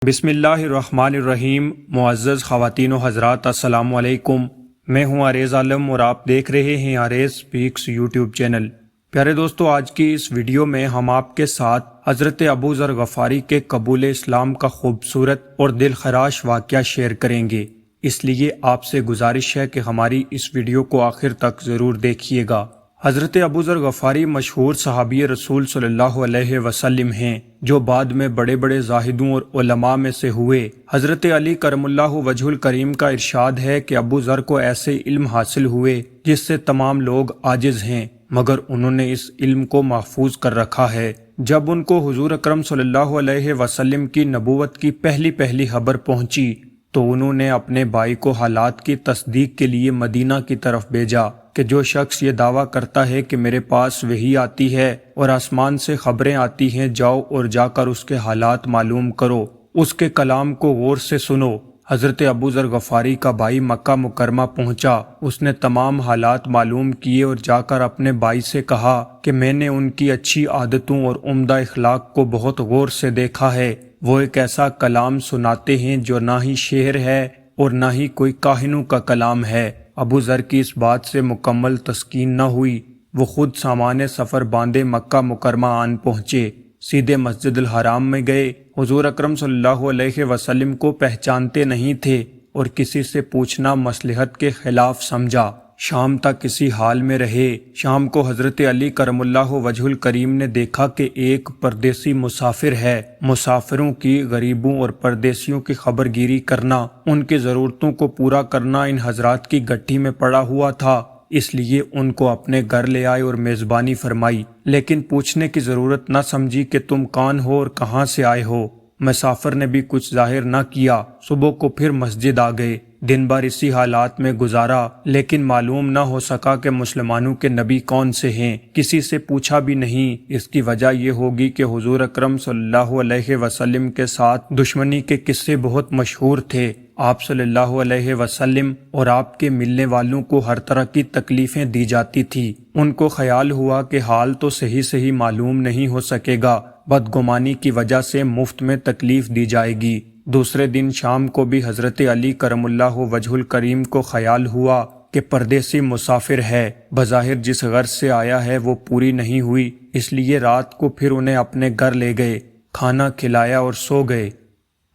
بسم اللہ الرحمن الرحیم۔ معزز خواتین و حضرات، السلام علیکم۔ میں ہوں عارض عالم اور آپ دیکھ رہے ہیں عارض سپیکس یوٹیوب چینل۔ پیارے دوستو، آج کی اس ویڈیو میں ہم آپ کے ساتھ حضرت ابو ذر غفاری کے قبول اسلام کا خوبصورت اور دل خراش واقعہ شیئر کریں گے، اس لیے آپ سے گزارش ہے کہ ہماری اس ویڈیو کو آخر تک ضرور دیکھیے گا۔ حضرت ابو ذر غفاری مشہور صحابی رسول صلی اللہ علیہ وسلم ہیں، جو بعد میں بڑے بڑے زاہدوں اور علماء میں سے ہوئے۔ حضرت علی کرم اللہ وجہ الکریم کا ارشاد ہے کہ ابو ذر کو ایسے علم حاصل ہوئے جس سے تمام لوگ عاجز ہیں، مگر انہوں نے اس علم کو محفوظ کر رکھا ہے۔ جب ان کو حضور اکرم صلی اللہ علیہ وسلم کی نبوت کی پہلی خبر پہنچی تو انہوں نے اپنے بھائی کو حالات کی تصدیق کے لیے مدینہ کی طرف بھیجا کہ جو شخص یہ دعویٰ کرتا ہے کہ میرے پاس وحی آتی ہے اور آسمان سے خبریں آتی ہیں، جاؤ اور جا کر اس کے حالات معلوم کرو، اس کے کلام کو غور سے سنو۔ حضرت ابو ذر غفاری کا بھائی مکہ مکرمہ پہنچا، اس نے تمام حالات معلوم کیے اور جا کر اپنے بھائی سے کہا کہ میں نے ان کی اچھی عادتوں اور عمدہ اخلاق کو بہت غور سے دیکھا ہے۔ وہ ایک ایسا کلام سناتے ہیں جو نہ ہی شعر ہے اور نہ ہی کوئی کاہنوں کا کلام ہے۔ ابو ذر کی اس بات سے مکمل تسکین نہ ہوئی، وہ خود سامان سفر باندھے مکہ مکرمہ آن پہنچے، سیدھے مسجد الحرام میں گئے۔ حضور اکرم صلی اللہ علیہ وسلم کو پہچانتے نہیں تھے اور کسی سے پوچھنا مصلحت کے خلاف سمجھا۔ شام تک اسی حال میں رہے۔ شام کو حضرت علی کرم اللہ وجہ الکریم نے دیکھا کہ ایک پردیسی مسافر ہے۔ مسافروں کی، غریبوں اور پردیسیوں کی خبر گیری کرنا، ان کی ضرورتوں کو پورا کرنا ان حضرات کی گٹھی میں پڑا ہوا تھا، اس لیے ان کو اپنے گھر لے آئے اور میزبانی فرمائی، لیکن پوچھنے کی ضرورت نہ سمجھی کہ تم کون ہو اور کہاں سے آئے ہو۔ مسافر نے بھی کچھ ظاہر نہ کیا۔ صبح کو پھر مسجد آ گئے، دن بھر اسی حالات میں گزارا، لیکن معلوم نہ ہو سکا کہ مسلمانوں کے نبی کون سے ہیں۔ کسی سے پوچھا بھی نہیں۔ اس کی وجہ یہ ہوگی کہ حضور اکرم صلی اللہ علیہ وسلم کے ساتھ دشمنی کے قصے بہت مشہور تھے۔ آپ صلی اللہ علیہ وسلم اور آپ کے ملنے والوں کو ہر طرح کی تکلیفیں دی جاتی تھی۔ ان کو خیال ہوا کہ حال تو صحیح معلوم نہیں ہو سکے گا، بدگمانی کی وجہ سے مفت میں تکلیف دی جائے گی۔ دوسرے دن شام کو بھی حضرت علی کرم اللہ وجہ الکریم کو خیال ہوا کہ پردیسی مسافر ہے، بظاہر جس غرض سے آیا ہے وہ پوری نہیں ہوئی، اس لیے رات کو پھر انہیں اپنے گھر لے گئے، کھانا کھلایا اور سو گئے،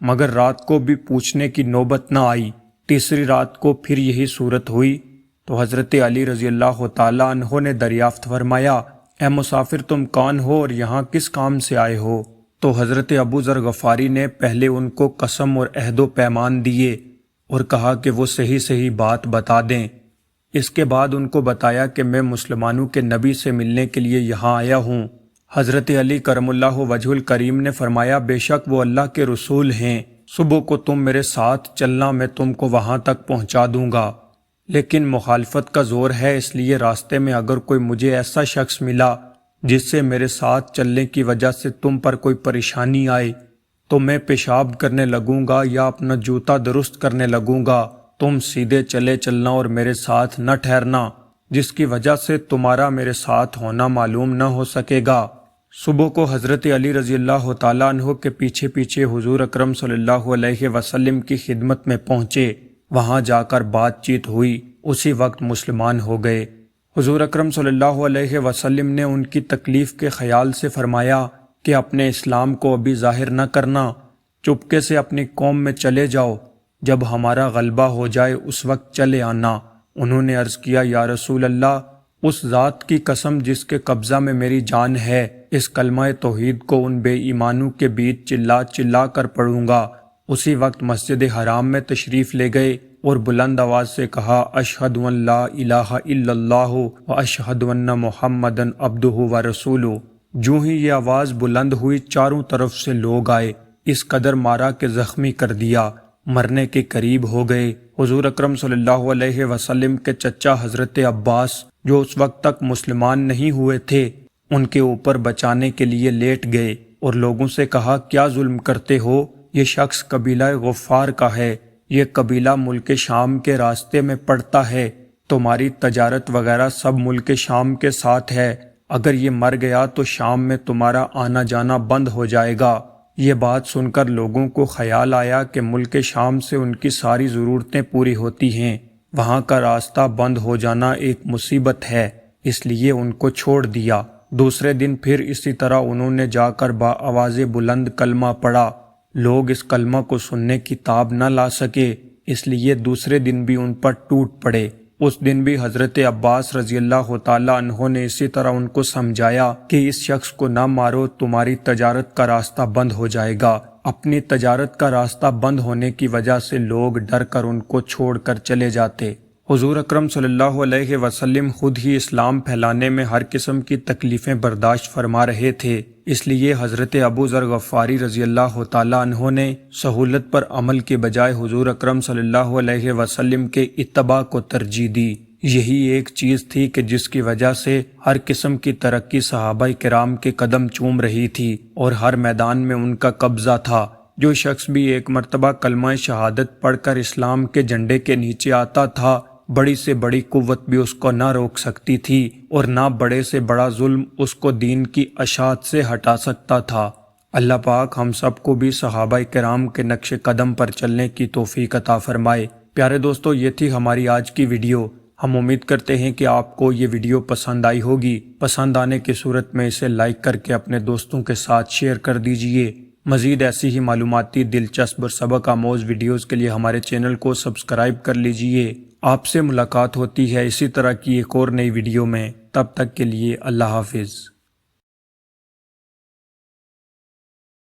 مگر رات کو بھی پوچھنے کی نوبت نہ آئی۔ تیسری رات کو پھر یہی صورت ہوئی تو حضرت علی رضی اللہ تعالیٰ عنہ نے دریافت فرمایا، اے مسافر، تم کون ہو اور یہاں کس کام سے آئے ہو؟ تو حضرت ابو ذر غفاری نے پہلے ان کو قسم اور عہد و پیمان دیے اور کہا کہ وہ صحیح بات بتا دیں۔ اس کے بعد ان کو بتایا کہ میں مسلمانوں کے نبی سے ملنے کے لیے یہاں آیا ہوں۔ حضرت علی کرم اللہ وجہ الکریم نے فرمایا، بے شک وہ اللہ کے رسول ہیں، صبح کو تم میرے ساتھ چلنا، میں تم کو وہاں تک پہنچا دوں گا، لیکن مخالفت کا زور ہے، اس لیے راستے میں اگر کوئی مجھے ایسا شخص ملا جس سے میرے ساتھ چلنے کی وجہ سے تم پر کوئی پریشانی آئے تو میں پیشاب کرنے لگوں گا یا اپنا جوتا درست کرنے لگوں گا، تم سیدھے چلے چلنا اور میرے ساتھ نہ ٹھہرنا، جس کی وجہ سے تمہارا میرے ساتھ ہونا معلوم نہ ہو سکے گا۔ صبح کو حضرت علی رضی اللہ تعالیٰ عنہ کے پیچھے حضور اکرم صلی اللہ علیہ وسلم کی خدمت میں پہنچے، وہاں جا کر بات چیت ہوئی، اسی وقت مسلمان ہو گئے۔ حضور اکرم صلی اللہ علیہ وسلم نے ان کی تکلیف کے خیال سے فرمایا کہ اپنے اسلام کو ابھی ظاہر نہ کرنا، چپکے سے اپنی قوم میں چلے جاؤ، جب ہمارا غلبہ ہو جائے اس وقت چلے آنا۔ انہوں نے عرض کیا، یا رسول اللہ، اس ذات کی قسم جس کے قبضہ میں میری جان ہے، اس کلمہ توحید کو ان بے ایمانوں کے بیچ چلا کر پڑھوں گا۔ اسی وقت مسجد حرام میں تشریف لے گئے اور بلند آواز سے کہا، اشہد ان لا الہ الا اللہ و اشہد ان محمدن عبدہ و رسولہ۔ جو ہی یہ آواز بلند ہوئی، چاروں طرف سے لوگ آئے، اس قدر مارا کہ زخمی کر دیا، مرنے کے قریب ہو گئے۔ حضور اکرم صلی اللہ علیہ وسلم کے چچا حضرت عباس، جو اس وقت تک مسلمان نہیں ہوئے تھے، ان کے اوپر بچانے کے لیے لیٹ گئے اور لوگوں سے کہا، کیا ظلم کرتے ہو؟ یہ شخص قبیلہ غفار کا ہے، یہ قبیلہ ملک شام کے راستے میں پڑتا ہے، تمہاری تجارت وغیرہ سب ملک شام کے ساتھ ہے، اگر یہ مر گیا تو شام میں تمہارا آنا جانا بند ہو جائے گا۔ یہ بات سن کر لوگوں کو خیال آیا کہ ملک شام سے ان کی ساری ضرورتیں پوری ہوتی ہیں، وہاں کا راستہ بند ہو جانا ایک مصیبت ہے، اس لیے ان کو چھوڑ دیا۔ دوسرے دن پھر اسی طرح انہوں نے جا کر بآواز بلند کلمہ پڑھا۔ لوگ اس کلمہ کو سننے کی تاب نہ لا سکے، اس لیے دوسرے دن بھی ان پر ٹوٹ پڑے۔ اس دن بھی حضرت عباس رضی اللہ تعالیٰ عنہ نے اسی طرح ان کو سمجھایا کہ اس شخص کو نہ مارو، تمہاری تجارت کا راستہ بند ہو جائے گا۔ اپنی تجارت کا راستہ بند ہونے کی وجہ سے لوگ ڈر کر ان کو چھوڑ کر چلے جاتے۔ حضور اکرم صلی اللہ علیہ وسلم خود ہی اسلام پھیلانے میں ہر قسم کی تکلیفیں برداشت فرما رہے تھے، اس لیے حضرت ابو ذر غفاری رضی اللہ تعالیٰ عنہ نے سہولت پر عمل کے بجائے حضور اکرم صلی اللہ علیہ وسلم کے اتباع کو ترجیح دی۔ یہی ایک چیز تھی کہ جس کی وجہ سے ہر قسم کی ترقی صحابہ کرام کے قدم چوم رہی تھی اور ہر میدان میں ان کا قبضہ تھا۔ جو شخص بھی ایک مرتبہ کلمہ شہادت پڑھ کر اسلام کے جھنڈے کے نیچے آتا تھا، بڑی سے بڑی قوت بھی اس کو نہ روک سکتی تھی اور نہ بڑے سے بڑا ظلم اس کو دین کی اشاعت سے ہٹا سکتا تھا۔ اللہ پاک ہم سب کو بھی صحابہ کرام کے نقش قدم پر چلنے کی توفیق عطا فرمائے۔ پیارے دوستو، یہ تھی ہماری آج کی ویڈیو۔ ہم امید کرتے ہیں کہ آپ کو یہ ویڈیو پسند آئی ہوگی۔ پسند آنے کی صورت میں اسے لائک کر کے اپنے دوستوں کے ساتھ شیئر کر دیجئے۔ مزید ایسی ہی معلوماتی، دلچسپ اور سبق آموز ویڈیوز کے لیے ہمارے چینل کو سبسکرائب کر لیجئے۔ آپ سے ملاقات ہوتی ہے اسی طرح کی ایک اور نئی ویڈیو میں، تب تک کے لیے اللہ حافظ۔